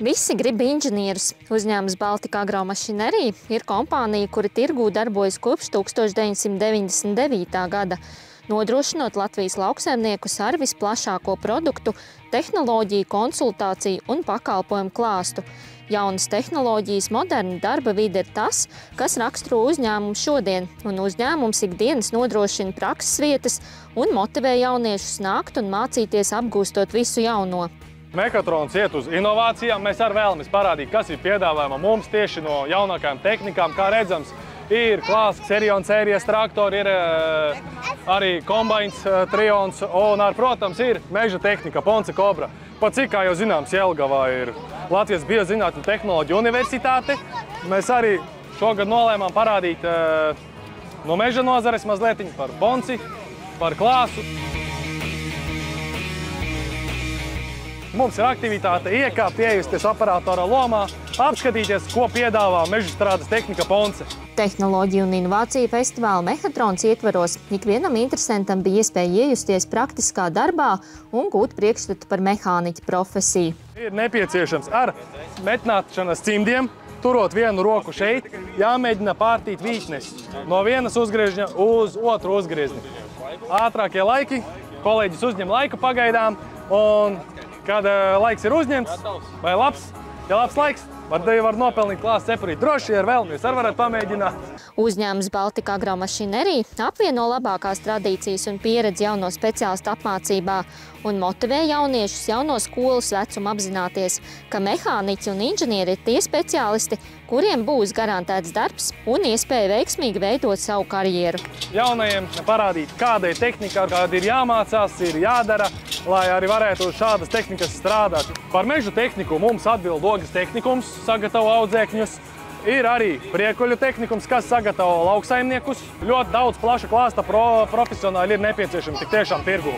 Visi grib inženierus. Uzņēmums Baltika Agromašinerija ir kompānija, kura tirgū darbojas kopš 1999. gada, nodrošinot Latvijas lauksaimniekus ar visplašāko produktu, tehnoloģiju, konsultāciju un pakalpojumu klāstu. Jaunas tehnoloģijas, moderna darba vide ir tas, kas raksturo uzņēmumu šodien, un uzņēmums ikdienas nodrošina prakses vietas un motivē jauniešus nākt un mācīties apgūstot visu jauno. Mehatrons iet uz inovācijām. Mēs arī vēlamies parādīt, kas ir piedāvājama mums tieši no jaunākajām tehnikām. Kā redzams, ir klāsts Serion sērijas traktori, ir arī kombains Trions un, protams, ir meža tehnika Ponce Cobra. Pat cik, kā jau zināms, Jelgavā ir Latvijas Biozinātņu tehnoloģiju universitāte. Mēs arī šogad nolēmām parādīt no meža nozares mazliet par Ponci, par klāsu. Mums ir aktivitāte iekāpt, iejusties operatora lomā, apskatīties, ko piedāvā meža strādes tehnika Ponce. Tehnoloģiju un inovāciju festivāla Mehatrons ietvaros ikvienam interesantam bija iespēja iejusties praktiskā darbā un gūt priekšstatu par mehāniķa profesiju. Ir nepieciešams ar metnāšanas cimdiem, turot vienu roku šeit, jāmēģina pārtīt vītnes no vienas uzgriežņa uz otru uzgriezni. Ātrākie laiki, kolēģis uzņem laiku pagaidām, un kad laiks ir uzņemts vai labs, ja labs laiks, var nopelnīt klāsts cepurīt. Droši, ja vēlamies, arī varat pamēģināt. Uzņēmums Baltika Agromašinerija apvieno labākās tradīcijas un pieredzi jauno speciālistu apmācībā un motivē jauniešus jau no skolas vecuma apzināties, ka mehāniķi un inženieri ir tie speciālisti, kuriem būs garantēts darbs un iespēja veiksmīgi veidot savu karjeru. Jaunajiem parādīt, kāda ir tehnika, kāda ir jāmācās, ir jādara, lai arī varētu šādas tehnikas strādāt. Par mežu tehniku mums atbild Ogas tehnikums, sagatavo audzēkņus. Ir arī priekuļu tehnikums, kas sagatavo lauksaimniekus. Ļoti daudz plaša klāsta profesionāļi ir nepieciešami tik tiešām tirgū.